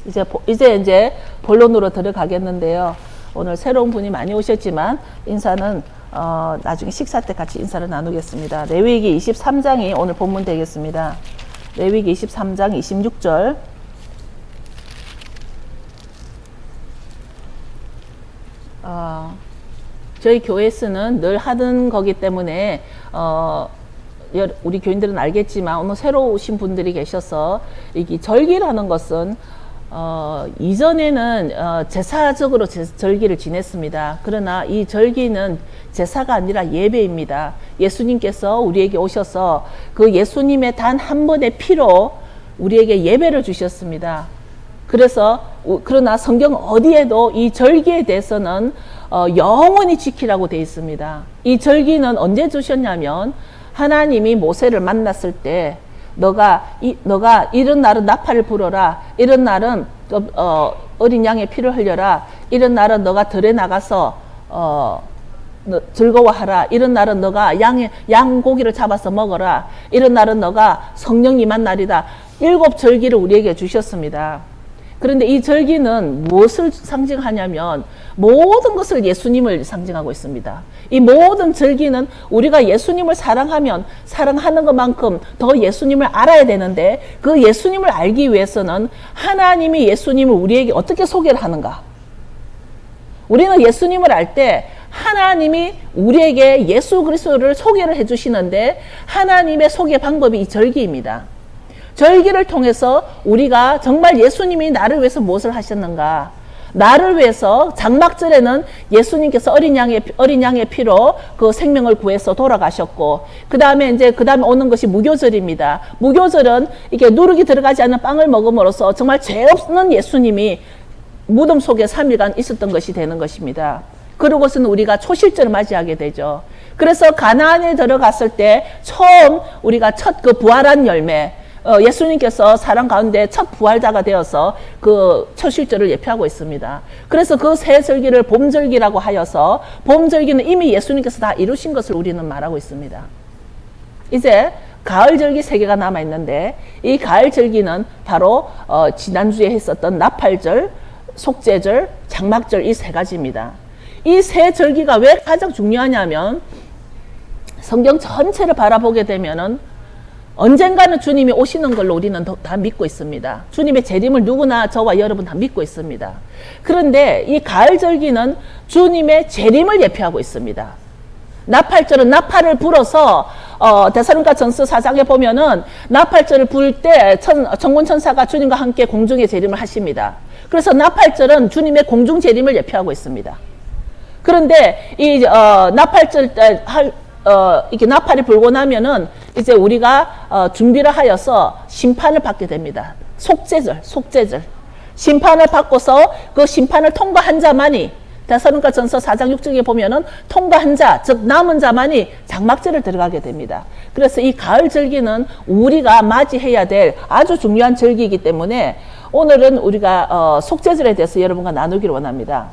이제 본론으로 들어가겠는데요. 오늘 새로운 분이 많이 오셨지만 인사는 나중에 식사 때 같이 인사를 나누겠습니다. 레위기 23장이 오늘 본문 되겠습니다. 레위기 23장 26절. 저희 교회에서는 늘 하던 거기 때문에 우리 교인들은 알겠지만 오늘 새로 오신 분들이 계셔서 이 절기라는 것은 이전에는 제사적으로 절기를 지냈습니다. 그러나 이 절기는 제사가 아니라 예배입니다. 예수님께서 우리에게 오셔서 그 예수님의 단 한 번의 피로 우리에게 예배를 주셨습니다. 그러나 성경 어디에도 이 절기에 대해서는 영원히 지키라고 되어 있습니다. 이 절기는 언제 주셨냐면 하나님이 모세를 만났을 때 너가 이런 날은 나팔을 불어라. 이런 날은 어린 양의 피를 흘려라. 이런 날은 너가 들에 나가서 즐거워하라. 이런 날은 너가 양 고기를 잡아서 먹어라. 이런 날은 너가 성령 임한 날이다. 7 절기를 우리에게 주셨습니다. 그런데 이 절기는 무엇을 상징하냐면 모든 것을 예수님을 상징하고 있습니다. 이 모든 절기는 우리가 예수님을 사랑하면 사랑하는 것만큼 더 예수님을 알아야 되는데 그 예수님을 알기 위해서는 하나님이 예수님을 우리에게 어떻게 소개를 하는가? 우리는 예수님을 알 때 하나님이 우리에게 예수 그리스도를 소개를 해주시는데 하나님의 소개 방법이 이 절기입니다. 절기를 통해서 우리가 정말 예수님이 나를 위해서 무엇을 하셨는가? 나를 위해서 장막절에는 예수님께서 어린 양의 피로 그 생명을 구해서 돌아가셨고, 그 다음에 오는 것이 무교절입니다. 무교절은 이게 누룩이 들어가지 않는 빵을 먹음으로써 정말 죄 없는 예수님이 무덤 속에 3일간 있었던 것이 되는 것입니다. 그러고서는 우리가 초실절을 맞이하게 되죠. 그래서 가나안에 들어갔을 때 처음 우리가 첫 그 부활한 열매, 예수님께서 사람 가운데 첫 부활자가 되어서 그 초실절을 예표하고 있습니다. 그래서 그 새 절기를 봄절기라고 하여서 봄절기는 이미 예수님께서 다 이루신 것을 우리는 말하고 있습니다. 이제 가을절기 3개가 남아있는데 이 가을절기는 바로 지난주에 했었던 나팔절, 속죄절, 장막절 이 3가지입니다. 이 3절기가 왜 가장 중요하냐면 성경 전체를 바라보게 되면은 언젠가는 주님이 오시는 걸로 우리는 다 믿고 있습니다. 주님의 재림을 누구나 저와 여러분 다 믿고 있습니다. 그런데 이 가을절기는 주님의 재림을 예표하고 있습니다. 나팔절은 나팔을 불어서 데살로니가전서 4장에 보면은 나팔절을 불 때 천군천사가 주님과 함께 공중에 재림을 하십니다. 그래서 나팔절은 주님의 공중 재림을 예표하고 있습니다. 그런데 이 나팔절 때 이렇게 나팔이 불고 나면은 이제 우리가 준비를 하여서 심판을 받게 됩니다. 속죄절. 심판을 받고서 그 심판을 통과한 자만이 데살로니가전서 4장 6절에 보면은 통과한 자, 즉 남은 자만이 장막절을 들어가게 됩니다. 그래서 이 가을 절기는 우리가 맞이해야 될 아주 중요한 절기이기 때문에 오늘은 우리가 속죄절에 대해서 여러분과 나누기를 원합니다.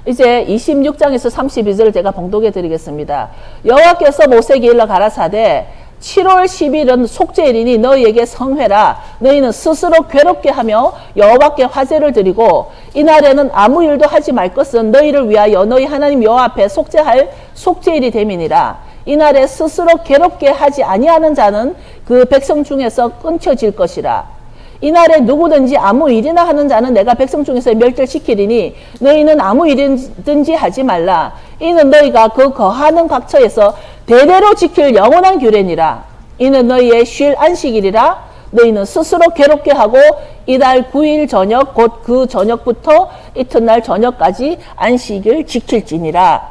이제 26장에서 32절을 제가 봉독해 드리겠습니다. 여호와께서 모세에게 일러 가라사대 7월 10일은 속죄일이니 너희에게 성회라. 너희는 스스로 괴롭게 하며 여호와께 화제를 드리고 이날에는 아무 일도 하지 말 것은 너희를 위하여 너희 하나님 여호와 앞에 속죄할 속죄일이 됨이니라. 이날에 스스로 괴롭게 하지 아니하는 자는 그 백성 중에서 끊겨질 것이라. 이날에 누구든지 아무 일이나 하는 자는 내가 백성 중에서 멸절시키리니 너희는 아무 일이든지 하지 말라. 이는 너희가 그 거하는 각처에서 대대로 지킬 영원한 규례니라. 이는 너희의 쉴 안식일이라. 너희는 스스로 괴롭게 하고 이달 9일 저녁 곧 그 저녁부터 이튿날 저녁까지 안식일 지킬지니라.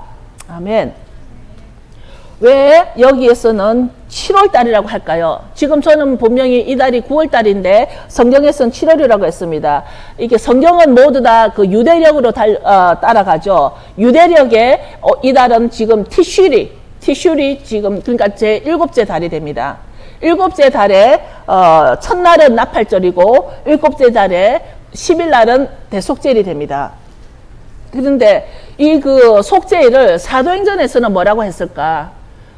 아멘. 왜 여기에서는 7월 달이라고 할까요? 지금 저는 분명히 이 달이 9월 달인데 성경에서는 7월이라고 했습니다. 이게 성경은 모두 다 그 유대력으로 따라가죠. 유대력에 이 달은 지금 티슈리 지금 그러니까 제 7째 달이 됩니다. 7째 달에 첫날은 나팔절이고 7째 달에 10일 날은 대속절이 됩니다. 그런데 이 그 속죄일을 사도행전에서는 뭐라고 했을까?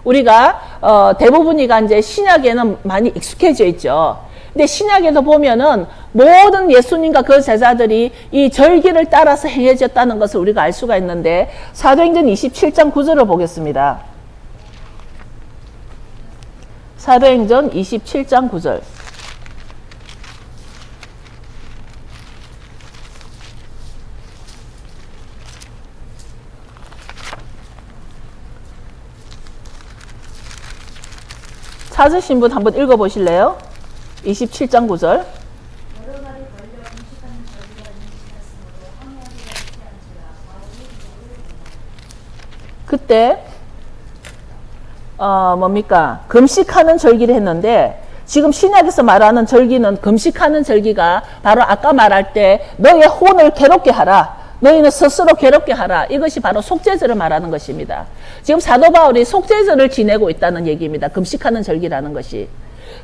우리가 대부분이가 이제 신약에는 많이 익숙해져 있죠. 근데 신약에도 보면은 모든 예수님과 그 제자들이 이 절기를 따라서 행해졌다는 것을 우리가 알 수가 있는데 사도행전 27장 9절을 보겠습니다. 사도행전 27장 9절. 찾으신 분 한번 읽어보실래요? 27장 9절. 그때 뭡니까? 금식하는 절기를 했는데 지금 신약에서 말하는 절기는 금식하는 절기가 바로 아까 말할 때 너의 혼을 괴롭게 하라. 너희는 스스로 괴롭게 하라. 이것이 바로 속죄절을 말하는 것입니다. 지금 사도 바울이 속죄절을 지내고 있다는 얘기입니다. 금식하는 절기라는 것이.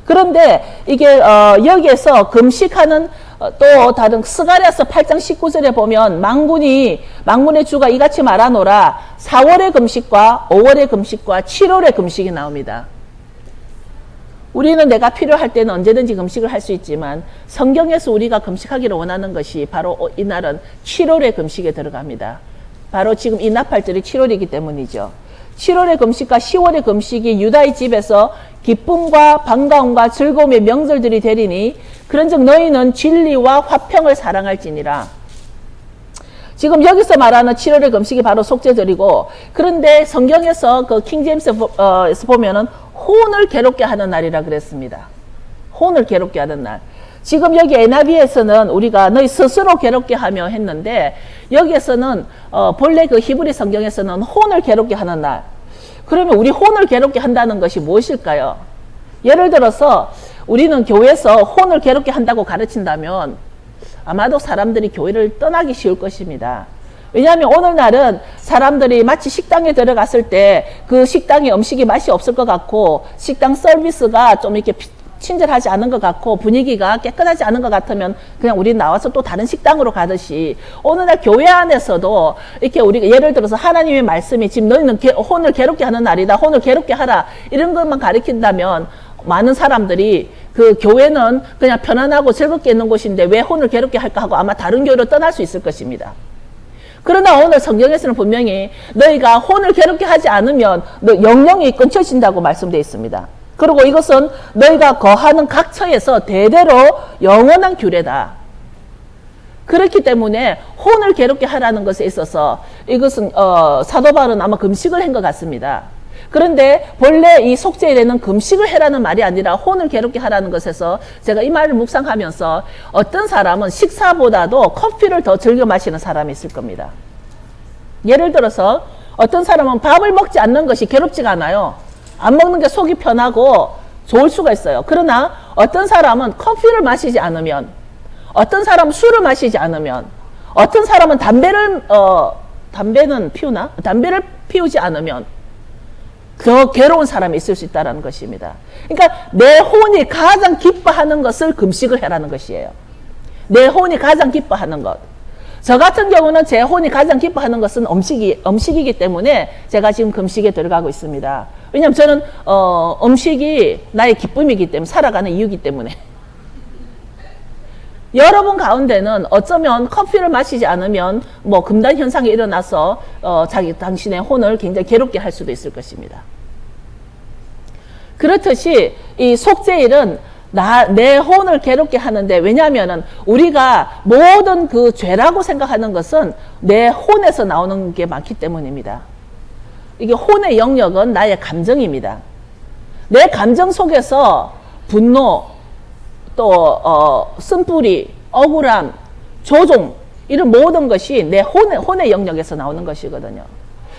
그런데 이게 여기에서 금식하는 또 다른 스가랴서 8장 19절에 보면 망군의 주가 이같이 말하노라. 4월의 금식과 5월의 금식과 7월의 금식이 나옵니다. 우리는 내가 필요할 때는 언제든지 금식을 할 수 있지만 성경에서 우리가 금식하기를 원하는 것이 바로 이날은 7월의 금식에 들어갑니다. 바로 지금 이 나팔절이 7월이기 때문이죠. 7월의 금식과 10월의 금식이 유다의 집에서 기쁨과 반가움과 즐거움의 명절들이 되리니 그런즉 너희는 진리와 화평을 사랑할지니라. 지금 여기서 말하는 7월의 금식이 바로 속죄절이고 그런데 성경에서 그 킹제임스에서 보면은 혼을 괴롭게 하는 날이라 그랬습니다. 혼을 괴롭게 하는 날. 지금 여기 NIV에서는 우리가 너희 스스로 괴롭게 하며 했는데 여기에서는 본래 그 히브리 성경에서는 혼을 괴롭게 하는 날. 그러면 우리 혼을 괴롭게 한다는 것이 무엇일까요? 예를 들어서 우리는 교회에서 혼을 괴롭게 한다고 가르친다면 아마도 사람들이 교회를 떠나기 쉬울 것입니다. 왜냐하면 오늘날은 사람들이 마치 식당에 들어갔을 때 그 식당의 음식이 맛이 없을 것 같고 식당 서비스가 좀 이렇게 친절하지 않은 것 같고 분위기가 깨끗하지 않은 것 같으면 그냥 우리 나와서 또 다른 식당으로 가듯이 오늘날 교회 안에서도 이렇게 우리가 예를 들어서 하나님의 말씀이 지금 너희는 혼을 괴롭게 하는 날이다. 혼을 괴롭게 하라. 이런 것만 가르친다면 많은 사람들이 그 교회는 그냥 편안하고 즐겁게 있는 곳인데 왜 혼을 괴롭게 할까 하고 아마 다른 교회로 떠날 수 있을 것입니다. 그러나 오늘 성경에서는 분명히 너희가 혼을 괴롭게 하지 않으면 너 영영이 끊겨진다고 말씀되어 있습니다. 그리고 이것은 너희가 거하는 각 처에서 대대로 영원한 규례다. 그렇기 때문에 혼을 괴롭게 하라는 것에 있어서 이것은 사도 바울은 아마 금식을 한 것 같습니다. 그런데 본래 이 속죄일에는 금식을 해라는 말이 아니라 혼을 괴롭게 하라는 것에서 제가 이 말을 묵상하면서 어떤 사람은 식사보다도 커피를 더 즐겨 마시는 사람이 있을 겁니다. 예를 들어서 어떤 사람은 밥을 먹지 않는 것이 괴롭지가 않아요. 안 먹는 게 속이 편하고 좋을 수가 있어요. 그러나 어떤 사람은 커피를 마시지 않으면, 어떤 사람은 술을 마시지 않으면, 어떤 사람은 담배는 피우나? 담배를 피우지 않으면 더 괴로운 사람이 있을 수 있다는 것입니다. 그러니까 내 혼이 가장 기뻐하는 것을 금식을 해라는 것이에요. 내 혼이 가장 기뻐하는 것. 저 같은 경우는 제 혼이 가장 기뻐하는 것은 음식이기 때문에 제가 지금 금식에 들어가고 있습니다. 왜냐하면 저는 음식이 나의 기쁨이기 때문에, 살아가는 이유이기 때문에. 여러분 가운데는 어쩌면 커피를 마시지 않으면 뭐 금단 현상이 일어나서 당신의 혼을 굉장히 괴롭게 할 수도 있을 것입니다. 그렇듯이 이 속죄일은 내 혼을 괴롭게 하는데, 왜냐하면은 우리가 모든 그 죄라고 생각하는 것은 내 혼에서 나오는 게 많기 때문입니다. 이게 혼의 영역은 나의 감정입니다. 내 감정 속에서 분노, 또 쓴뿌리, 억울함, 조종, 이런 모든 것이 내 혼의 영역에서 나오는 것이거든요.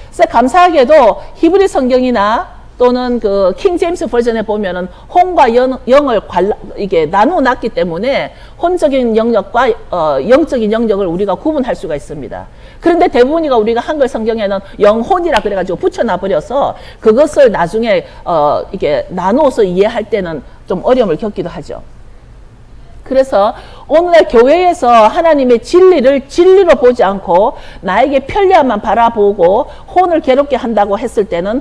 그래서 감사하게도 히브리 성경이나 또는 그 킹 제임스 버전에 보면은 혼과 영을 이게 나누어 놨기 때문에 혼적인 영역과 영적인 영역을 우리가 구분할 수가 있습니다. 그런데 대부분이가 우리가 한글 성경에는 영혼이라 그래가지고 붙여놔 버려서 그것을 나중에 이게 나누어서 이해할 때는 좀 어려움을 겪기도 하죠. 그래서 오늘날 교회에서 하나님의 진리를 진리로 보지 않고 나에게 편리함만 바라보고 혼을 괴롭게 한다고 했을 때는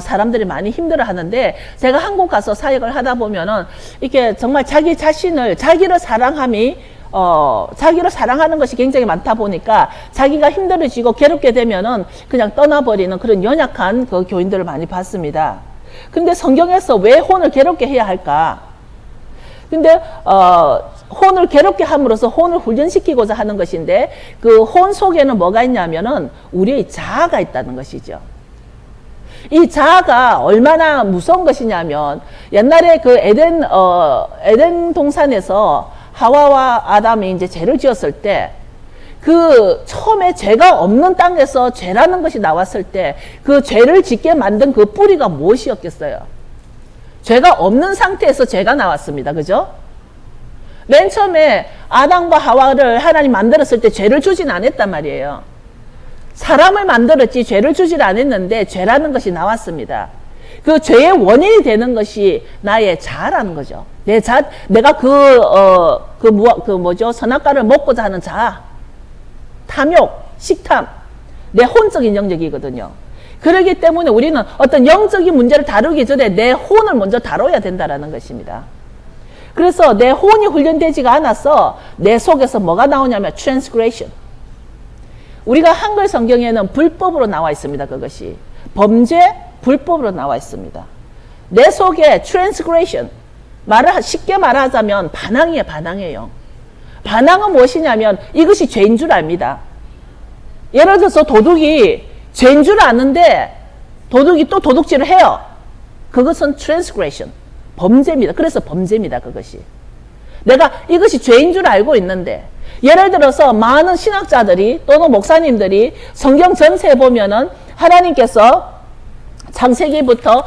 사람들이 많이 힘들어 하는데, 제가 한국 가서 사역을 하다 보면은 이게 정말 자기 자신을, 자기를 사랑하는 것이 굉장히 많다 보니까 자기가 힘들어지고 괴롭게 되면은 그냥 떠나버리는 그런 연약한 그 교인들을 많이 봤습니다. 근데 성경에서 왜 혼을 괴롭게 해야 할까? 근데 혼을 괴롭게 함으로써 혼을 훈련시키고자 하는 것인데, 그 혼 속에는 뭐가 있냐면은 우리의 자아가 있다는 것이죠. 이 자아가 얼마나 무서운 것이냐면, 옛날에 그 에덴 동산에서 하와와 아담이 이제 죄를 지었을 때, 그 처음에 죄가 없는 땅에서 죄라는 것이 나왔을 때 그 죄를 짓게 만든 그 뿌리가 무엇이었겠어요? 죄가 없는 상태에서 죄가 나왔습니다. 그죠? 맨 처음에 아담과 하와를 하나님 만들었을 때 죄를 주진 않았단 말이에요. 사람을 만들었지 죄를 주질 않았는데 죄라는 것이 나왔습니다. 그 죄의 원인이 되는 것이 나의 자아라는 거죠. 내가 선악과를 먹고자 하는 자아, 탐욕, 식탐, 내 혼적인 영역이거든요. 그렇기 때문에 우리는 어떤 영적인 문제를 다루기 전에 내 혼을 먼저 다뤄야 된다는 것입니다. 그래서 내 혼이 훈련되지가 않아서 내 속에서 뭐가 나오냐면 transgression. 우리가 한글 성경에는 불법으로 나와 있습니다. 그것이 범죄, 불법으로 나와 있습니다. 내 속에 transgression, 쉽게 말하자면 반항이에요. 반항은 무엇이냐면 이것이 죄인 줄 압니다. 예를 들어서 도둑이 죄인 줄 아는데 도둑이 또 도둑질을 해요. 그것은 transgression, 범죄입니다. 그래서 범죄입니다. 그것이. 내가 이것이 죄인 줄 알고 있는데, 예를 들어서 많은 신학자들이 또는 목사님들이 성경 전체에 보면은 하나님께서 창세기부터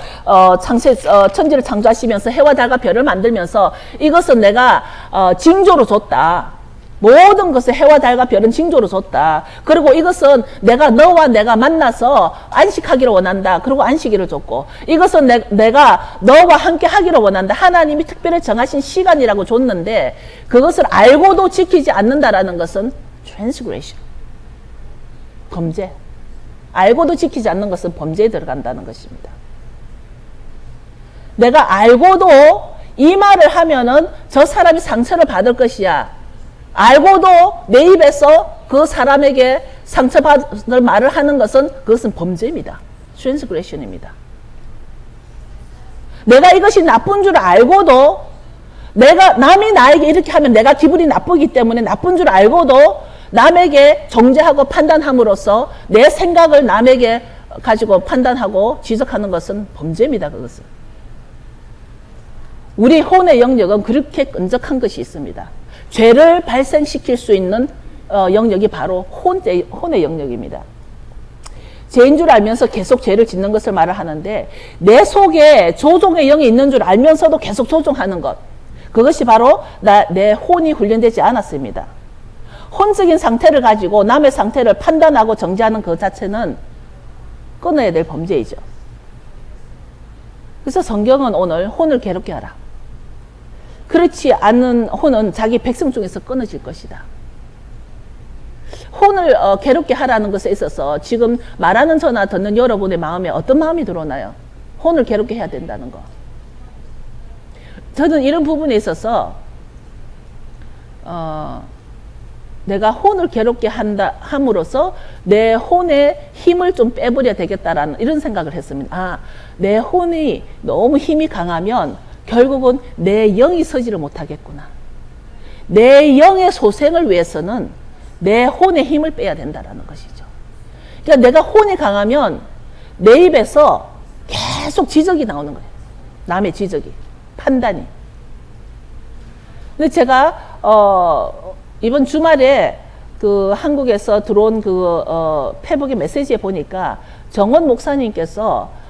천지를 창조하시면서 해와 달과 별을 만들면서 이것은 내가 징조로 줬다. 모든 것을 해와 달과 별은 징조로 줬다. 그리고 이것은 너와 내가 만나서 안식하기를 원한다. 그리고 안식일을 줬고, 이것은 내가 너와 함께 하기를 원한다. 하나님이 특별히 정하신 시간이라고 줬는데, 그것을 알고도 지키지 않는다라는 것은 transgression, 범죄. 알고도 지키지 않는 것은 범죄에 들어간다는 것입니다. 내가 알고도 이 말을 하면은 저 사람이 상처를 받을 것이야. 알고도 내 입에서 그 사람에게 상처받을 말을 하는 것은 그것은 범죄입니다. transgression입니다. 내가 이것이 나쁜 줄 알고도 남이 나에게 이렇게 하면 내가 기분이 나쁘기 때문에 나쁜 줄 알고도 남에게 정죄하고 판단함으로써 내 생각을 남에게 가지고 판단하고 지적하는 것은 범죄입니다. 그것은. 우리 혼의 영역은 그렇게 끈적한 것이 있습니다. 죄를 발생시킬 수 있는 영역이 바로 혼의 영역입니다. 죄인 줄 알면서 계속 죄를 짓는 것을 말을 하는데, 내 속에 조종의 영이 있는 줄 알면서도 계속 조종하는 것, 그것이 바로 내 혼이 훈련되지 않았습니다. 혼적인 상태를 가지고 남의 상태를 판단하고 정죄하는 그 자체는 끊어야 될 범죄이죠. 그래서 성경은 오늘 혼을 괴롭게 하라. 그렇지 않은 혼은 자기 백성 중에서 끊어질 것이다. 혼을 괴롭게 하라는 것에 있어서 지금 말하는 저나 듣는 여러분의 마음에 어떤 마음이 들어오나요? 혼을 괴롭게 해야 된다는 거. 저는 이런 부분에 있어서 내가 혼을 괴롭게 함으로써 내 혼의 힘을 좀 빼버려야 되겠다라는 이런 생각을 했습니다. 내 혼이 너무 힘이 강하면 결국은 내 영이 서지를 못하겠구나. 내 영의 소생을 위해서는 내 혼의 힘을 빼야 된다라는 것이죠. 그러니까 내가 혼이 강하면 내 입에서 계속 지적이 나오는 거예요. 남의 지적이, 판단이. 근데 제가 이번 주말에 그 한국에서 들어온 페북의 메시지에 보니까 정원 목사님께서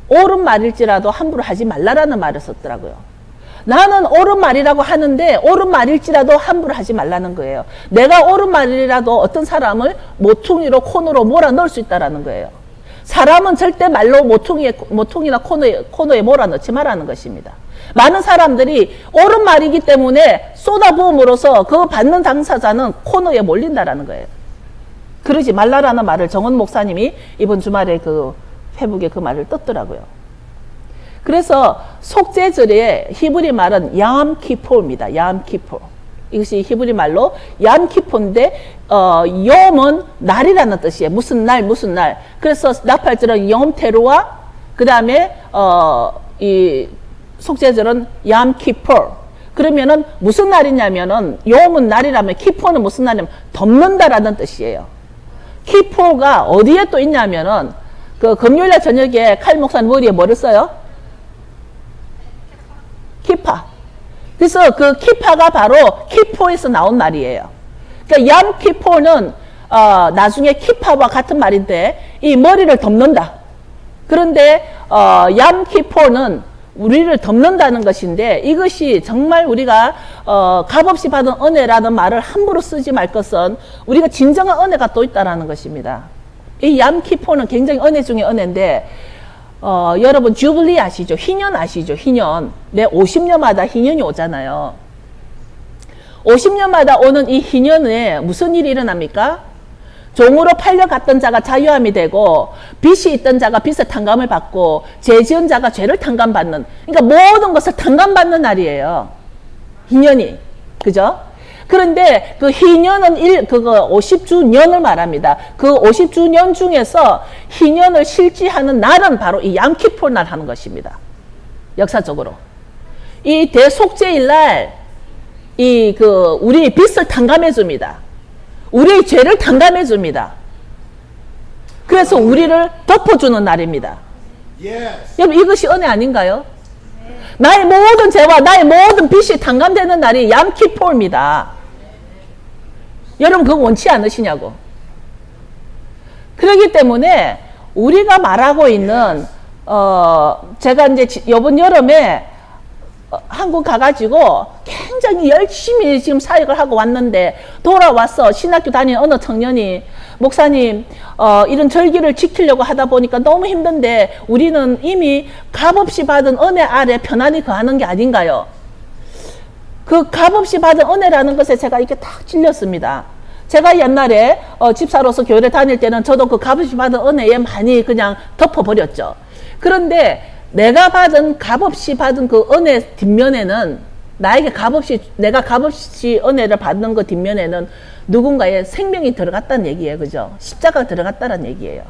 옳은 말일지라도 함부로 하지 말라라는 말을 썼더라고요. 나는 옳은 말이라고 하는데 옳은 말일지라도 함부로 하지 말라는 거예요. 내가 옳은 말이라도 어떤 사람을 모퉁이로 코너로 몰아넣을 수 있다는 거예요. 사람은 절대 말로 모퉁이나 코너에 몰아넣지 말라는 것입니다. 많은 사람들이 옳은 말이기 때문에 쏟아부음으로써 그 받는 당사자는 코너에 몰린다라는 거예요. 그러지 말라라는 말을 정원 목사님이 이번 주말에 그 회복의 그 말을 떴더라고요. 그래서 속죄절의 히브리 말은 얌키포입니다. 얌키포. 이것이 히브리 말로 얌키포인데 욤은 날이라는 뜻이에요. 무슨 날 무슨 날. 그래서 나팔절은 욤테루와 그 다음에 이 속죄절은 얌키포. 그러면은 무슨 날이냐면은 욤은 날이라면 키포는 무슨 날이냐면 덮는다라는 뜻이에요. 키포가 어디에 또 있냐면은 그 금요일날 저녁에 칼 목사님 머리에 뭐를 써요? 키파. 그래서 그 키파가 바로 키포에서 나온 말이에요. 그러니까 얌 키포는 나중에 키파와 같은 말인데 이 머리를 덮는다. 그런데 얌 키포는 우리를 덮는다는 것인데 이것이 정말 우리가 값없이 받은 은혜라는 말을 함부로 쓰지 말 것은 우리가 진정한 은혜가 또 있다라는 것입니다. 이 얌 키포는 굉장히 은혜 중에 은혜인데 여러분 주블리 아시죠? 희년 아시죠? 희년. 매 50년마다 희년이 오잖아요. 50년마다 오는 이 희년에 무슨 일이 일어납니까? 종으로 팔려갔던 자가 자유함이 되고 빚이 있던 자가 빚의 탕감을 받고 죄 지은 자가 죄를 탕감받는, 그러니까 모든 것을 탕감받는 날이에요. 희년이. 그죠? 그런데 그 희년은 그거 50주년을 말합니다. 그 50주년 중에서 희년을 실지하는 날은 바로 이 얌키포 날 하는 것입니다. 역사적으로. 이 대속죄일 날 우리 빚을 탕감해 줍니다. 우리의 죄를 탕감해 줍니다. 그래서 우리를 덮어주는 날입니다. Yes. 여러분 이것이 은혜 아닌가요? 나의 모든 죄와 나의 모든 빚이 탕감되는 날이 얌키포입니다. 여러분 그거 원치 않으시냐고. 그렇기 때문에 우리가 말하고 있는 제가 이제 이번 여름에 한국 가가지고 굉장히 열심히 지금 사역을 하고 왔는데 돌아와서 신학교 다니는 어느 청년이 목사님 이런 절기를 지키려고 하다 보니까 너무 힘든데 우리는 이미 값없이 받은 은혜 아래 편안히 거하는 게 아닌가요? 그 값없이 받은 은혜라는 것에 제가 이렇게 탁 찔렸습니다. 제가 옛날에 집사로서 교회를 다닐 때는 저도 그 값없이 받은 은혜에 많이 그냥 덮어버렸죠. 그런데 내가 값없이 받은 그 은혜 뒷면에는 내가 값없이 은혜를 받는 그 뒷면에는 누군가의 생명이 들어갔다는 얘기예요. 그죠? 십자가가 들어갔다는 얘기예요.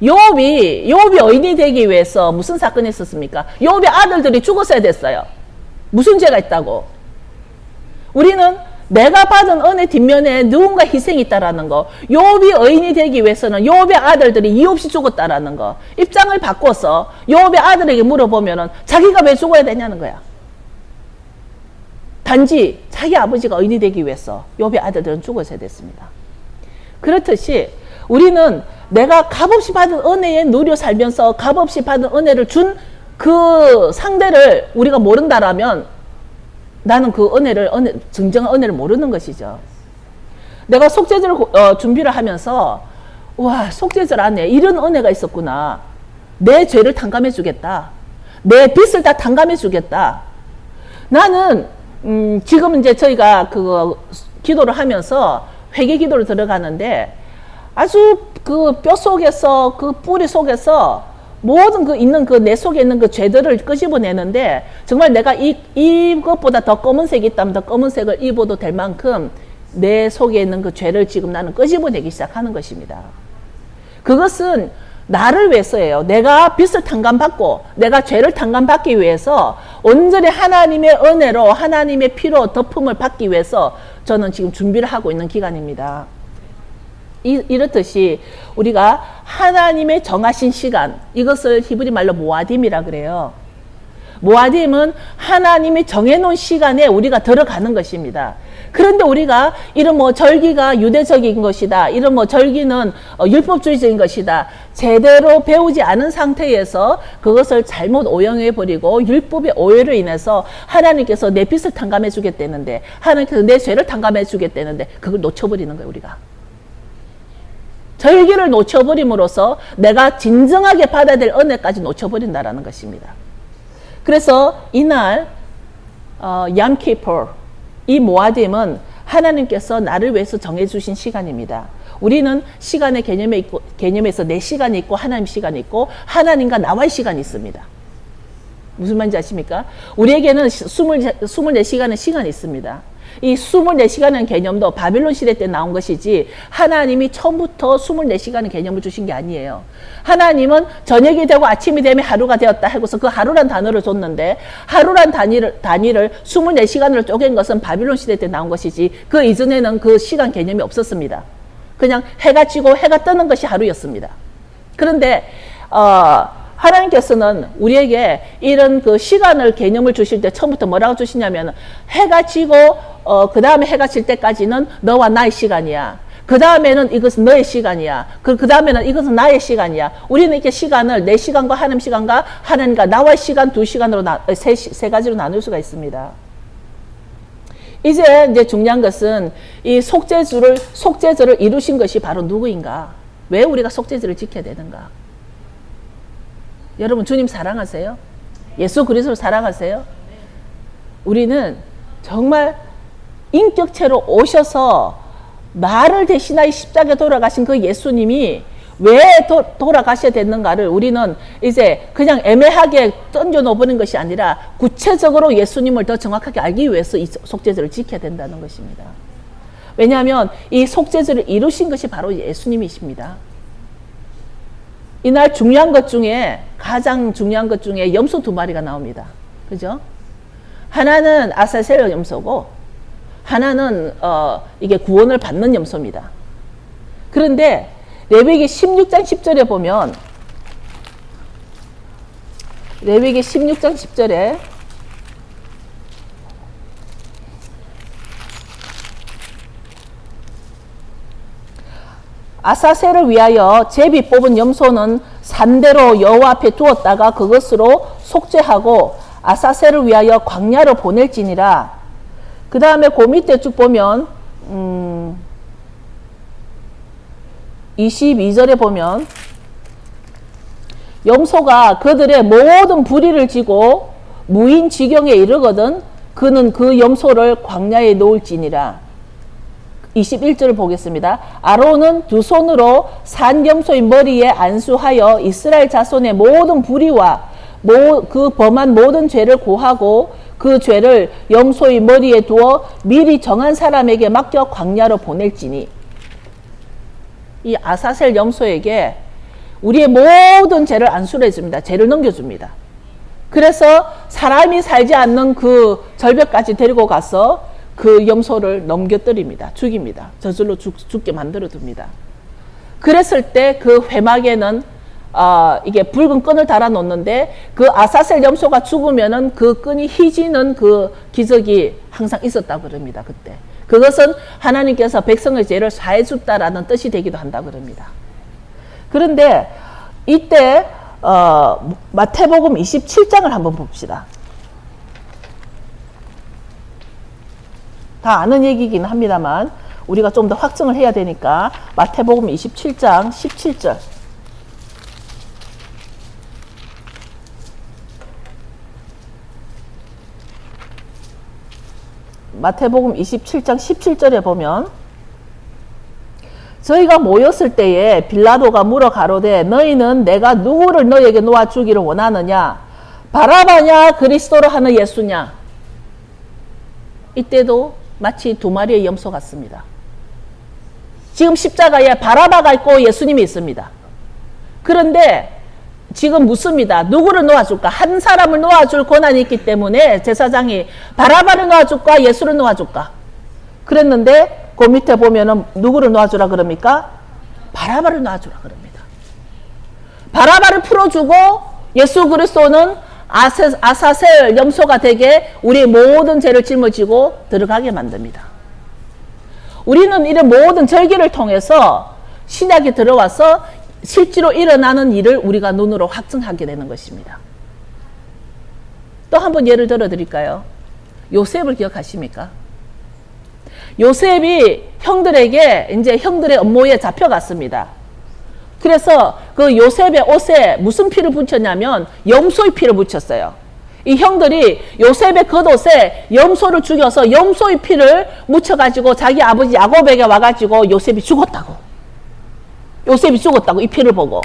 욥이 의인이 되기 위해서 무슨 사건이 있었습니까? 욥의 아들들이 죽었어야 됐어요. 무슨 죄가 있다고? 우리는 내가 받은 은혜 뒷면에 누군가 희생이 있다라는 거. 욥이 의인이 되기 위해서는 욥의 아들들이 이유 없이 죽었다라는 거. 입장을 바꿔서 욥의 아들에게 물어보면은 자기가 왜 죽어야 되냐는 거야. 단지 자기 아버지가 의인이 되기 위해서 욥의 아들들은 죽었어야 됐습니다. 그렇듯이 우리는 내가 값없이 받은 은혜에 누려 살면서 값없이 받은 은혜를 준 그 상대를 우리가 모른다라면 나는 그 정정한 은혜를 모르는 것이죠. 내가 속죄절 준비를 하면서 와, 속죄절 안에 이런 은혜가 있었구나. 내 죄를 탕감해 주겠다. 내 빚을 다 탕감해 주겠다. 나는 지금 이제 저희가 기도를 하면서 회개 기도를 들어가는데 아주 그 뼈 속에서 그 뿌리 속에서 모든 내 속에 있는 그 죄들을 끄집어내는데 정말 내가 이것보다 더 검은색이 있다면 더 검은색을 입어도 될 만큼 내 속에 있는 그 죄를 지금 나는 끄집어내기 시작하는 것입니다. 그것은 나를 위해서예요. 내가 빚을 탕감받고 내가 죄를 탕감받기 위해서 온전히 하나님의 은혜로 하나님의 피로 덮음을 받기 위해서 저는 지금 준비를 하고 있는 기간입니다. 이렇듯이 우리가 하나님의 정하신 시간, 이것을 히브리 말로 모아딤이라 그래요. 모아딤은 하나님이 정해놓은 시간에 우리가 들어가는 것입니다. 그런데 우리가 이런 절기가 유대적인 것이다, 이런 절기는 율법주의적인 것이다, 제대로 배우지 않은 상태에서 그것을 잘못 오용해버리고 율법의 오해로 인해서 하나님께서 내 빚을 탕감해 주겠다는데, 하나님께서 내 죄를 탕감해 주겠다는데 그걸 놓쳐버리는 거예요. 우리가 절기를 놓쳐버림으로써 내가 진정하게 받아야 될 은혜까지 놓쳐버린다라는 것입니다. 그래서 이날 얌키포, 이 모아딤은 하나님께서 나를 위해서 정해주신 시간입니다. 우리는 시간의 개념에서 내 시간이 있고 하나님 시간이 있고 하나님과 나와의 시간이 있습니다. 무슨 말인지 아십니까? 우리에게는 24시간의 시간이 있습니다. 이 24시간의 개념도 바빌론 시대 때 나온 것이지 하나님이 처음부터 24시간의 개념을 주신 게 아니에요. 하나님은 저녁이 되고 아침이 되면 하루가 되었다 하고서 그 하루란 단어를 줬는데 하루란 단위를 24시간으로 쪼갠 것은 바빌론 시대 때 나온 것이지 그 이전에는 그 시간 개념이 없었습니다. 그냥 해가 지고 해가 뜨는 것이 하루였습니다. 그런데 하나님께서는 우리에게 이런 그 시간을 개념을 주실 때 처음부터 뭐라고 주시냐면 해가 지고 그 다음에 해가 질 때까지는 너와 나의 시간이야. 그 다음에는 이것은 너의 시간이야. 그 다음에는 이것은 나의 시간이야. 우리는 이렇게 시간을 내 시간과 하나님 시간과 하나님과 나와의 시간 두 시간으로 세 가지로 나눌 수가 있습니다. 이제 중요한 것은 이 속죄제를 이루신 것이 바로 누구인가? 왜 우리가 속죄제를 지켜야 되는가? 여러분 주님 사랑하세요? 예수 그리스도를 사랑하세요? 우리는 정말 인격체로 오셔서 나를 대신하여 십자가에 돌아가신 그 예수님이 왜 돌아가셔야 됐는가를 우리는 이제 그냥 애매하게 던져놓는 것이 아니라 구체적으로 예수님을 더 정확하게 알기 위해서 이 속죄제를 지켜야 된다는 것입니다. 왜냐하면 이 속죄제를 이루신 것이 바로 예수님이십니다. 이날 가장 중요한 것 중에 염소 2마리가 나옵니다. 그죠? 하나는 아사셀 염소고 하나는 이게 구원을 받는 염소입니다. 그런데 레위기 16장 10절에 보면 레위기 16장 10절에 아사셀을 위하여 제비 뽑은 염소는 산대로 여호와 앞에 두었다가 그것으로 속죄하고 아사셀을 위하여 광야로 보낼지니라. 그 다음에 그 밑에 쭉 보면 22절에 보면 염소가 그들의 모든 불의를 지고 무인 지경에 이르거든 그는 그 염소를 광야에 놓을지니라. 21절을 보겠습니다. 아론은 두 손으로 산 염소의 머리에 안수하여 이스라엘 자손의 모든 불의와 그 범한 모든 죄를 고하고 그 죄를 염소의 머리에 두어 미리 정한 사람에게 맡겨 광야로 보낼지니. 이 아사셀 염소에게 우리의 모든 죄를 안수를 해줍니다. 죄를 넘겨줍니다. 그래서 사람이 살지 않는 그 절벽까지 데리고 가서 그 염소를 넘겨뜨립니다. 죽입니다. 저절로 죽게 만들어 둡니다. 그랬을 때 그 회막에는 이게 붉은 끈을 달아 놓는데 그 아사셀 염소가 죽으면은 그 끈이 휘지는 그 기적이 항상 있었다고 그럽니다. 그때. 그것은 하나님께서 백성의 죄를 사해 줬다라는 뜻이 되기도 한다고 그럽니다. 그런데 이때 마태복음 27장을 한번 봅시다. 다 아는 얘기긴 합니다만 우리가 좀 더 확증을 해야 되니까 마태복음 27장 17절 마태복음 27장 17절에 보면 저희가 모였을 때에 빌라도가 물어 가로되 너희는 내가 누구를 너희에게 놓아주기를 원하느냐 바라바냐 그리스도로 하는 예수냐. 이때도 마치 2마리의 염소 같습니다. 지금 십자가에 바라바가 있고 예수님이 있습니다. 그런데 지금 묻습니다. 누구를 놓아줄까? 한 사람을 놓아줄 권한이 있기 때문에 제사장이 바라바를 놓아줄까? 예수를 놓아줄까? 그랬는데 그 밑에 보면은 누구를 놓아주라 그럽니까? 바라바를 놓아주라 그럽니다. 바라바를 풀어주고 예수 그리스도는 아사셀 염소가 되게 우리의 모든 죄를 짊어지고 들어가게 만듭니다. 우리는 이런 모든 절기를 통해서 신약에 들어와서 실제로 일어나는 일을 우리가 눈으로 확증하게 되는 것입니다. 또 한 번 예를 들어 드릴까요? 요셉을 기억하십니까? 요셉이 형들에게 이제 형들의 업무에 잡혀갔습니다. 그래서 그 요셉의 옷에 무슨 피를 붙였냐면 염소의 피를 붙였어요. 이 형들이 요셉의 겉옷에 염소를 죽여서 염소의 피를 묻혀가지고 자기 아버지 야곱에게 와가지고 요셉이 죽었다고. 요셉이 죽었다고 이 피를 보고.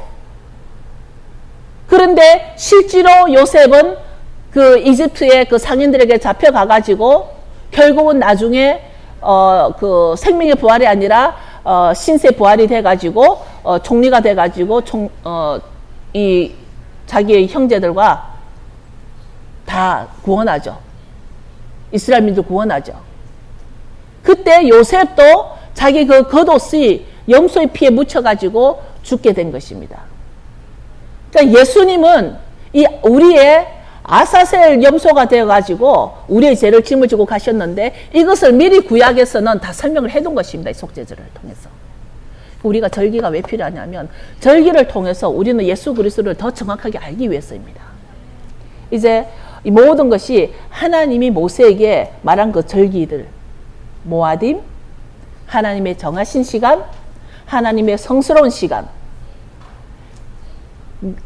그런데 실제로 요셉은 그 이집트의 그 상인들에게 잡혀가가지고 결국은 나중에 그 생명의 부활이 아니라 신세 부활이 돼가지고 총리가 돼가지고 이 자기의 형제들과 다 구원하죠. 이스라엘 민족 구원하죠. 그때 요셉도 자기 그 겉옷이 염소의 피에 묻혀가지고 죽게 된 것입니다. 그러니까 예수님은 이 우리의 아사셀 염소가 되어가지고 우리의 죄를 짊어지고 가셨는데 이것을 미리 구약에서는 다 설명을 해둔 것입니다. 이 속죄제를 통해서. 우리가 절기가 왜 필요하냐면 절기를 통해서 우리는 예수 그리스도를 더 정확하게 알기 위해서입니다. 이제 이 모든 것이 하나님이 모세에게 말한 그 절기들, 모아딤, 하나님의 정하신 시간, 하나님의 성스러운 시간.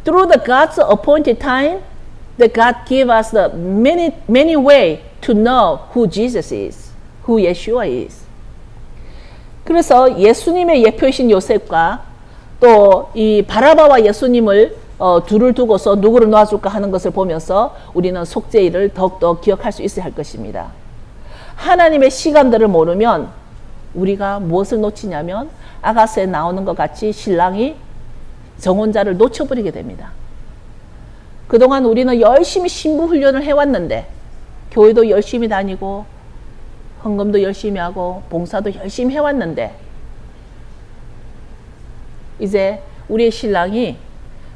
Through the God's appointed time, that God give us the many way to know who Jesus is, who Yeshua is. 그래서 예수님의 예표이신 요셉과 또 이 바라바와 예수님을 둘을 두고서 누구를 놓아줄까 하는 것을 보면서 우리는 속죄일을 더욱더 기억할 수 있어야 할 것입니다. 하나님의 시간들을 모르면 우리가 무엇을 놓치냐면 아가스에 나오는 것 같이 신랑이 정혼자를 놓쳐버리게 됩니다. 그동안 우리는 열심히 신부 훈련을 해왔는데 교회도 열심히 다니고 헌금도 열심히 하고 봉사도 열심히 해왔는데 이제 우리의 신랑이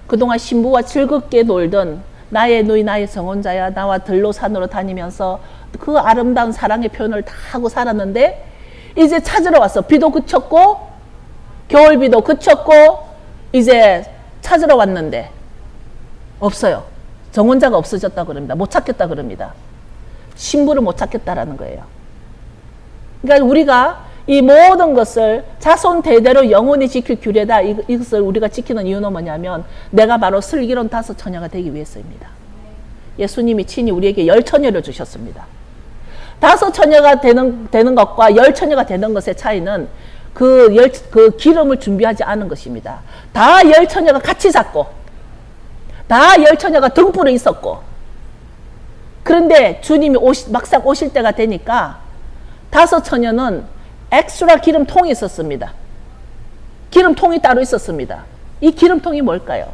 그동안 신부와 즐겁게 놀던 나의 누이 나의 정혼자야 나와 들로 산으로 다니면서 그 아름다운 사랑의 표현을 다 하고 살았는데 이제 찾으러 왔어. 비도 그쳤고 겨울비도 그쳤고 이제 찾으러 왔는데 없어요. 정혼자가 없어졌다 그럽니다. 못 찾겠다 그럽니다. 신부를 못 찾겠다라는 거예요. 그러니까 우리가 이 모든 것을 자손 대대로 영원히 지킬 규례다. 이것을 우리가 지키는 이유는 뭐냐면 내가 바로 슬기로운 다섯 처녀가 되기 위해서입니다. 예수님이 친히 우리에게 10처녀를 주셨습니다. 다섯 처녀가 되는 것과 10처녀가 되는 것의 차이는 그 기름을 준비하지 않은 것입니다. 다 10처녀가 같이 잤고 다 10처녀가 등불에 있었고 그런데 주님이 막상 오실 때가 되니까 다섯 처녀는 엑스트라 기름통이 있었습니다. 기름통이 따로 있었습니다. 이 기름통이 뭘까요?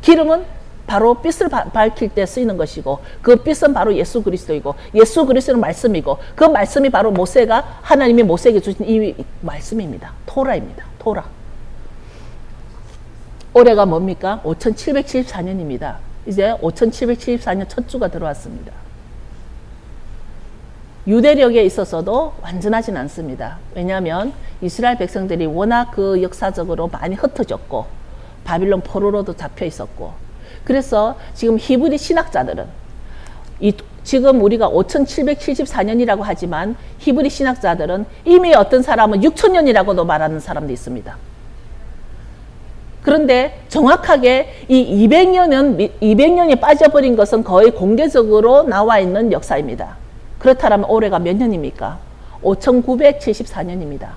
기름은 바로 빛을 밝힐 때 쓰이는 것이고 그 빛은 바로 예수 그리스도이고 예수 그리스도는 말씀이고 그 말씀이 바로 하나님이 모세에게 주신 이 말씀입니다. 토라입니다. 토라. 올해가 뭡니까? 5774년입니다. 이제 5774년 첫 주가 들어왔습니다. 유대력에 있어서도 완전하진 않습니다. 왜냐하면 이스라엘 백성들이 워낙 그 역사적으로 많이 흩어졌고 바빌론 포로로도 잡혀 있었고 그래서 지금 히브리 신학자들은 지금 우리가 5774년이라고 하지만 히브리 신학자들은 이미 어떤 사람은 6000년이라고도 말하는 사람도 있습니다. 그런데 정확하게 이 200년이 빠져버린 것은 거의 공개적으로 나와 있는 역사입니다. 그렇다면 올해가 몇 년입니까? 5974년입니다.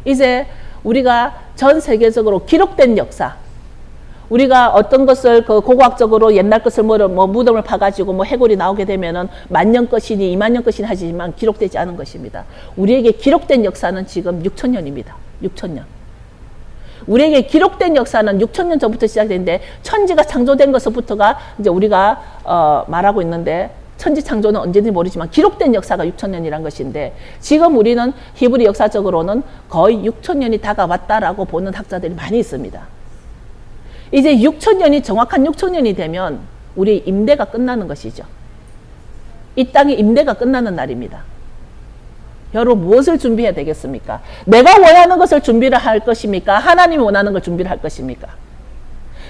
이제 우리가 전 세계적으로 기록된 역사, 우리가 어떤 것을 고고학적으로 옛날 것을 무덤을 파가지고 해골이 나오게 되면은 10,000년 것이니 20,000년 것이니 하지만 기록되지 않은 것입니다. 우리에게 기록된 역사는 지금 6000년입니다. 6000년. 우리에게 기록된 역사는 6000년 전부터 시작되는데 천지가 창조된 것부터가 이제 우리가 말하고 있는데 천지 창조는 언제든지 모르지만 기록된 역사가 6000년이란 것인데 지금 우리는 히브리 역사적으로는 거의 6000년이 다가왔다라고 보는 학자들이 많이 있습니다. 이제 6000년이 정확한 6000년이 되면 우리 임대가 끝나는 것이죠. 이 땅의 임대가 끝나는 날입니다. 여러분 무엇을 준비해야 되겠습니까? 내가 원하는 것을 준비를 할 것입니까? 하나님이 원하는 걸 준비를 할 것입니까?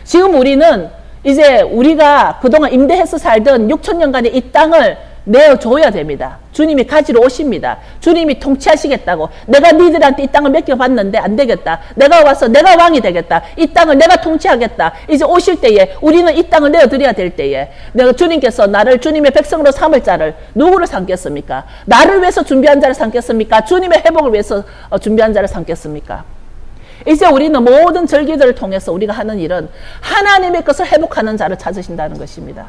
지금 우리는 이제 우리가 그동안 임대해서 살던 6000년간의 이 땅을 내어줘야 됩니다. 주님이 가지러 오십니다. 주님이 통치하시겠다고. 내가 니들한테 이 땅을 맡겨봤는데 안 되겠다. 내가 와서 내가 왕이 되겠다. 이 땅을 내가 통치하겠다. 이제 오실 때에 우리는 이 땅을 내어드려야 될 때에 내가 주님께서 나를 주님의 백성으로 삼을 자를 누구를 삼겠습니까? 나를 위해서 준비한 자를 삼겠습니까? 주님의 회복을 위해서 준비한 자를 삼겠습니까? 이제 우리는 모든 절기들을 통해서 우리가 하는 일은 하나님의 것을 회복하는 자를 찾으신다는 것입니다.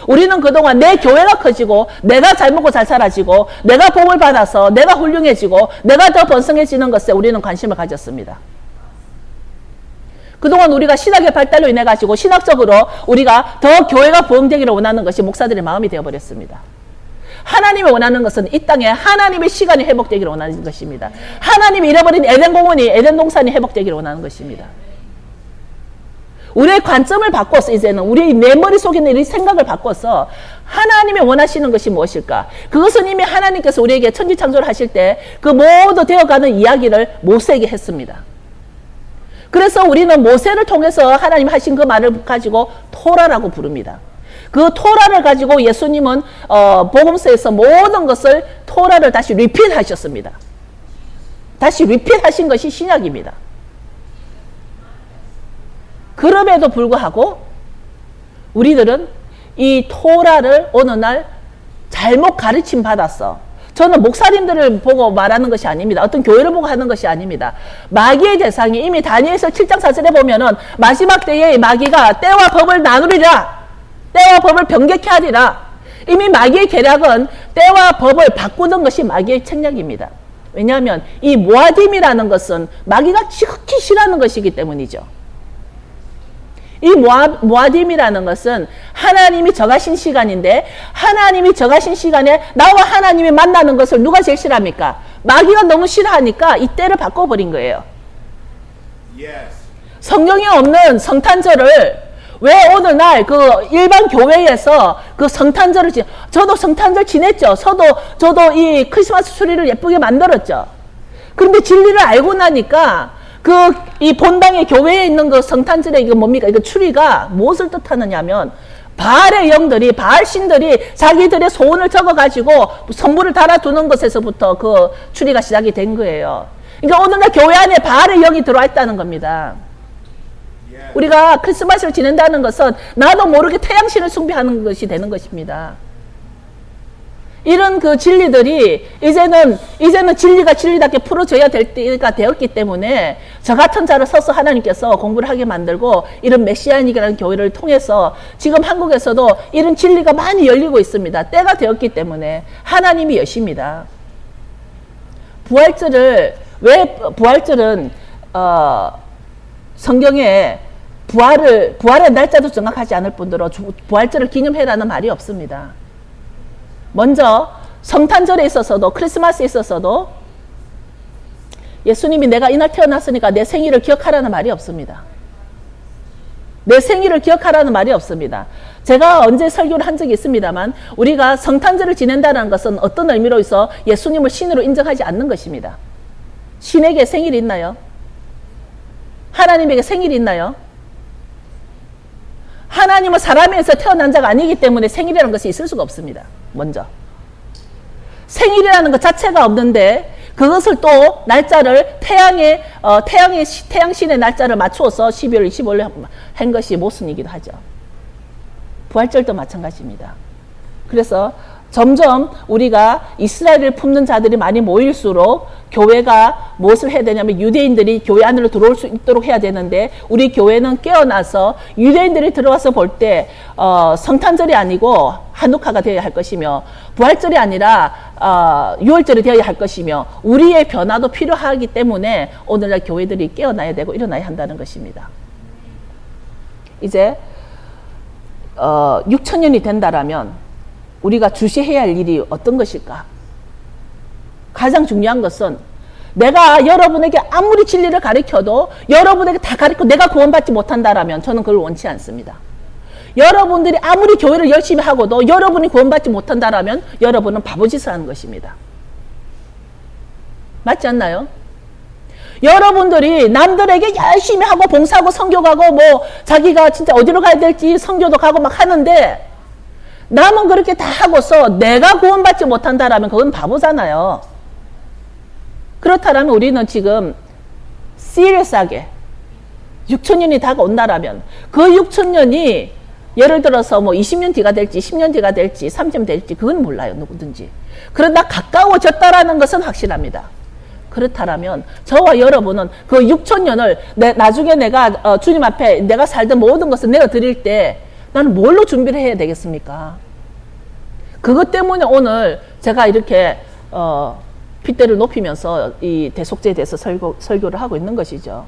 우리는 그동안 내 교회가 커지고 내가 잘 먹고 잘 살아지고 내가 복을 받아서 내가 훌륭해지고 내가 더 번성해지는 것에 우리는 관심을 가졌습니다. 그동안 우리가 신학의 발달로 인해 가지고 신학적으로 우리가 더 교회가 부흥되기를 원하는 것이 목사들의 마음이 되어버렸습니다. 하나님이 원하는 것은 이 땅에 하나님의 시간이 회복되기를 원하는 것입니다. 하나님이 잃어버린 에덴 공원이, 에덴 동산이 회복되기를 원하는 것입니다. 우리의 관점을 바꿔서 이제는 우리의 내 머릿속에 있는 이 생각을 바꿔서 하나님이 원하시는 것이 무엇일까? 그것은 이미 하나님께서 우리에게 천지창조를 하실 때 그 모두 되어가는 이야기를 모세에게 했습니다. 그래서 우리는 모세를 통해서 하나님 하신 그 말을 가지고 토라라고 부릅니다. 그 토라를 가지고 예수님은 복음서에서 모든 것을 토라를 다시 리핏하셨습니다. 다시 리핏하신 것이 신약입니다. 그럼에도 불구하고 우리들은 이 토라를 어느 날 잘못 가르침 받았어. 저는 목사님들을 보고 말하는 것이 아닙니다. 어떤 교회를 보고 하는 것이 아닙니다. 마귀의 대상이 이미 다니엘서 7장 4절에 보면은 마지막 때에 마귀가 때와 법을 나누리라. 때와 법을 변개케 하리라. 이미 마귀의 계략은 때와 법을 바꾸는 것이 마귀의 책략입니다. 왜냐하면 이 모아딤이라는 것은 마귀가 지극히 싫어하는 것이기 때문이죠. 이 모아딤이라는 것은 하나님이 정하신 시간인데 하나님이 정하신 시간에 나와 하나님이 만나는 것을 누가 제일 싫어합니까? 마귀가 너무 싫어하니까 이 때를 바꿔버린 거예요. 성경에 없는 성탄절을 왜 오늘날 그 일반 교회에서 그 성탄절을 저도 성탄절 지냈죠. 저도 이 크리스마스 추리를 예쁘게 만들었죠. 그런데 진리를 알고 나니까 이 본당의 교회에 있는 그 성탄절의 이거 뭡니까? 이거 추리가 무엇을 뜻하느냐면 바알의 영들이, 바알 신들이 자기들의 소원을 적어가지고 성물을 달아두는 것에서부터 그 추리가 시작이 된 거예요. 그러니까 오늘날 교회 안에 바알의 영이 들어와 있다는 겁니다. 우리가 크리스마스를 지낸다는 것은 나도 모르게 태양신을 숭배하는 것이 되는 것입니다. 이런 그 진리들이 이제는 진리가 진리답게 풀어져야 될 때가 되었기 때문에 저 같은 자를 서서 하나님께서 공부를 하게 만들고 이런 메시아닉이라는 교회를 통해서 지금 한국에서도 이런 진리가 많이 열리고 있습니다. 때가 되었기 때문에 하나님이 여십니다. 부활절은 성경에 부활의 날짜도 정확하지 않을 뿐더러 부활절을 기념해라는 말이 없습니다. 먼저 성탄절에 있어서도 크리스마스에 있어서도 예수님이 내가 이날 태어났으니까 내 생일을 기억하라는 말이 없습니다. 내 생일을 기억하라는 말이 없습니다. 제가 언제 설교를 한 적이 있습니다만 우리가 성탄절을 지낸다는 것은 어떤 의미로 있어 예수님을 신으로 인정하지 않는 것입니다. 신에게 생일이 있나요? 하나님에게 생일이 있나요? 하나님은 사람에서 태어난 자가 아니기 때문에 생일이라는 것이 있을 수가 없습니다. 먼저 생일이라는 것 자체가 없는데 그것을 또 날짜를 태양신의 날짜를 맞추어서 12월 25일에 한 것이 모순이기도 하죠. 부활절도 마찬가지입니다. 그래서 점점 우리가 이스라엘을 품는 자들이 많이 모일수록 교회가 무엇을 해야 되냐면 유대인들이 교회 안으로 들어올 수 있도록 해야 되는데 우리 교회는 깨어나서 유대인들이 들어와서 볼 때 성탄절이 아니고 한누카가 되어야 할 것이며 부활절이 아니라 유월절이 되어야 할 것이며 우리의 변화도 필요하기 때문에 오늘날 교회들이 깨어나야 되고 일어나야 한다는 것입니다. 이제 6,000년이 된다라면 우리가 주시해야 할 일이 어떤 것일까? 가장 중요한 것은 내가 여러분에게 아무리 진리를 가르쳐도 여러분에게 다 가르쳐 내가 구원받지 못한다라면 저는 그걸 원치 않습니다. 여러분들이 아무리 교회를 열심히 하고도 여러분이 구원받지 못한다라면 여러분은 바보짓을 하는 것입니다. 맞지 않나요? 여러분들이 남들에게 열심히 하고 봉사하고 선교 가고 뭐 자기가 진짜 어디로 가야 될지 선교도 가고 막 하는데 남은 그렇게 다 하고서 내가 구원받지 못한다라면 그건 바보잖아요. 그렇다면 우리는 지금 시리어스하게 6,000년이 다가온다라면 그 6,000년이 예를 들어서 뭐 20년 뒤가 될지 10년 뒤가 될지 30년 될지 그건 몰라요. 누구든지. 그러나 가까워졌다라는 것은 확실합니다. 그렇다라면 저와 여러분은 그 6천년을 나중에 내가 주님 앞에 내가 살던 모든 것을 내어 드릴 때 나는 뭘로 준비를 해야 되겠습니까? 그것 때문에 오늘 제가 이렇게 핏대를 높이면서 이 대속죄에 대해서 설교를 하고 있는 것이죠.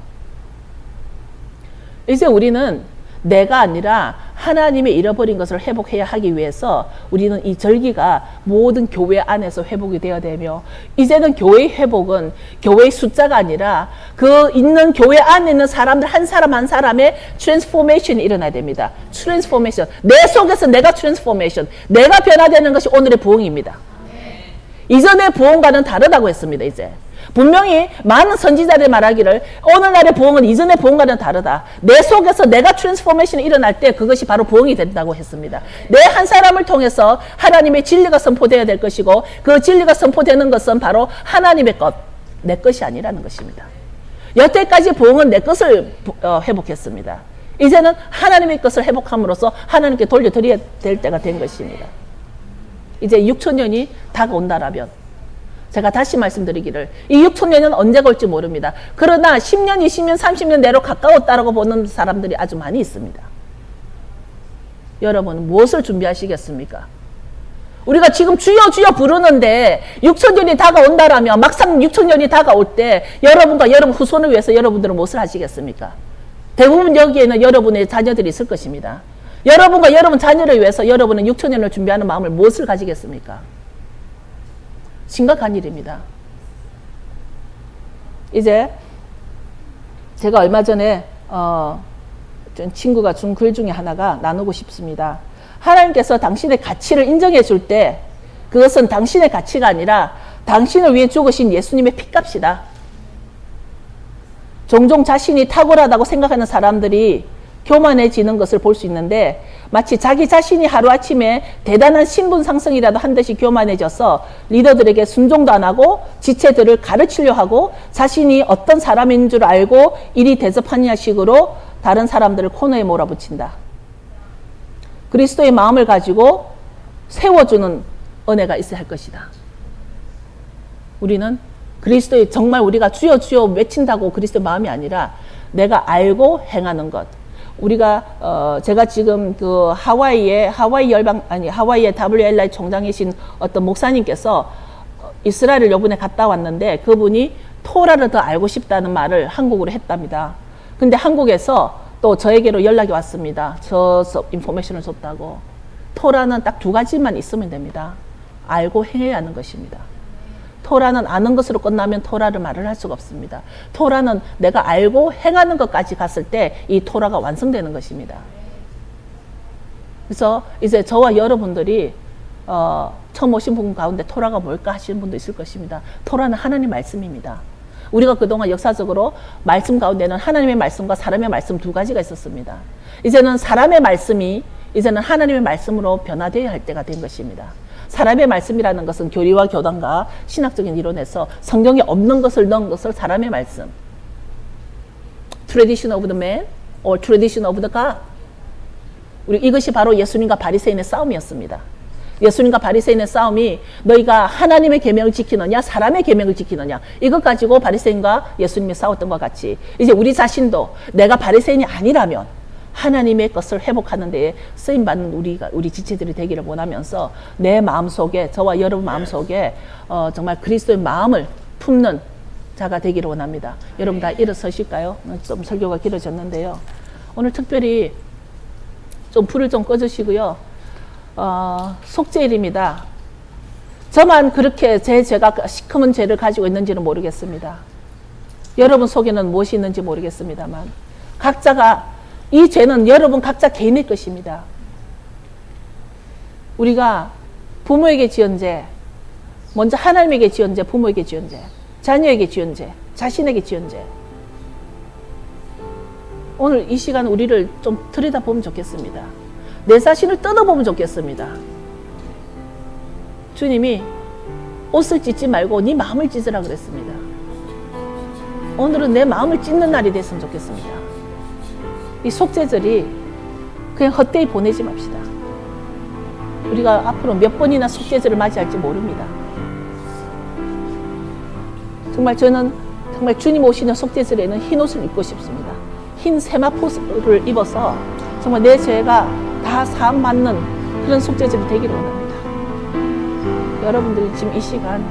이제 우리는 내가 아니라 하나님의 잃어버린 것을 회복해야 하기 위해서 우리는 이 절기가 모든 교회 안에서 회복이 되어야 되며, 이제는 교회의 회복은 교회의 숫자가 아니라 그 있는 교회 안에 있는 사람들 한 사람 한 사람의 트랜스포메이션이 일어나야 됩니다. 트랜스포메이션. 내 속에서 내가 트랜스포메이션. 내가 변화되는 것이 오늘의 부흥입니다. 이전의 부흥과는 다르다고 했습니다. 이제 분명히 많은 선지자들이 말하기를 오늘날의 부흥은 이전의 부흥과는 다르다. 내 속에서 내가 트랜스포메이션이 일어날 때 그것이 바로 부흥이 된다고 했습니다. 내 한 사람을 통해서 하나님의 진리가 선포되어야 될 것이고, 그 진리가 선포되는 것은 바로 하나님의 것, 내 것이 아니라는 것입니다. 여태까지 부흥은 내 것을 회복했습니다. 이제는 하나님의 것을 회복함으로써 하나님께 돌려드려야 될 때가 된 것입니다. 이제 6천년이 다가온다라면, 제가 다시 말씀드리기를 이 6천년은 언제가 올지 모릅니다. 그러나 10년, 20년, 30년 내로 가까웠다라고 보는 사람들이 아주 많이 있습니다. 여러분 무엇을 준비하시겠습니까? 우리가 지금 주여 주여 부르는데 6천년이 다가온다라면, 막상 6천년이 다가올 때 여러분과 여러분 후손을 위해서 여러분들은 무엇을 하시겠습니까? 대부분 여기에는 여러분의 자녀들이 있을 것입니다. 여러분과 여러분 자녀를 위해서 여러분은 6천년을 준비하는 마음을 무엇을 가지겠습니까? 심각한 일입니다. 이제 제가 얼마 전에 친구가 준 글 중에 하나가 나누고 싶습니다. 하나님께서 당신의 가치를 인정해 줄 때 그것은 당신의 가치가 아니라 당신을 위해 죽으신 예수님의 핏값이다. 종종 자신이 탁월하다고 생각하는 사람들이 교만해지는 것을 볼 수 있는데, 마치 자기 자신이 하루아침에 대단한 신분 상승이라도 한 듯이 교만해져서 리더들에게 순종도 안 하고 지체들을 가르치려 하고 자신이 어떤 사람인 줄 알고 일이 대접하냐 식으로 다른 사람들을 코너에 몰아붙인다. 그리스도의 마음을 가지고 세워주는 은혜가 있어야 할 것이다. 우리는 그리스도의, 정말 우리가 주여 주여 외친다고 그리스도의 마음이 아니라 내가 알고 행하는 것. 우리가 제가 지금 그 하와이의 WLI 총장이신 어떤 목사님께서 이스라엘을 요번에 갔다 왔는데, 그분이 토라를 더 알고 싶다는 말을 한국어로 했답니다. 근데 한국에서 또 저에게로 연락이 왔습니다. 저 인포메이션을 줬다고. 토라는 딱 두 가지만 있으면 됩니다. 알고 행해야 하는 것입니다. 토라는 아는 것으로 끝나면 토라를 말을 할 수가 없습니다. 토라는 내가 알고 행하는 것까지 갔을 때 이 토라가 완성되는 것입니다. 그래서 이제 저와 여러분들이 처음 오신 분 가운데 토라가 뭘까 하시는 분도 있을 것입니다. 토라는 하나님 말씀입니다. 우리가 그동안 역사적으로 말씀 가운데는 하나님의 말씀과 사람의 말씀 두 가지가 있었습니다. 이제는 사람의 말씀이 이제는 하나님의 말씀으로 변화되어야 할 때가 된 것입니다. 사람의 말씀이라는 것은 교리와 교단과 신학적인 이론에서 성경에 없는 것을 넣은 것을 사람의 말씀. Tradition of the man or tradition of the God. 이것이 바로 예수님과 바리새인의 싸움이었습니다. 예수님과 바리새인의 싸움이 너희가 하나님의 계명을 지키느냐 사람의 계명을 지키느냐, 이것 가지고 바리새인과 예수님이 싸웠던 것 같이 이제 우리 자신도 내가 바리새인이 아니라면 하나님의 것을 회복하는 데에 쓰임받는 우리 지체들이 되기를 원하면서 내 마음속에, 저와 여러분 마음속에 정말 그리스도의 마음을 품는 자가 되기를 원합니다. 여러분 다 일어서실까요? 좀 설교가 길어졌는데요. 오늘 특별히 좀 불을 좀 꺼주시고요. 속죄일입니다. 저만 그렇게 제가 시커먼 죄를 가지고 있는지는 모르겠습니다. 여러분 속에는 무엇이 있는지 모르겠습니다만 각자가, 이 죄는 여러분 각자 개인의 것입니다. 우리가 부모에게 지은 죄, 먼저 하나님에게 지은 죄, 부모에게 지은 죄, 자녀에게 지은 죄, 자신에게 지은 죄. 오늘 이 시간 우리를 좀 들여다보면 좋겠습니다. 내 자신을 뜯어보면 좋겠습니다. 주님이 옷을 찢지 말고 네 마음을 찢으라 그랬습니다. 오늘은 내 마음을 찢는 날이 됐으면 좋겠습니다. 이 속죄절이 그냥 헛되이 보내지 맙시다. 우리가 앞으로 몇 번이나 속죄절을 맞이할지 모릅니다. 정말 저는 정말 주님 오시는 속죄절에는 흰 옷을 입고 싶습니다. 흰 세마포를 입어서 정말 내 죄가 다 사함받는 그런 속죄절이 되기를 원합니다. 여러분들이 지금 이 시간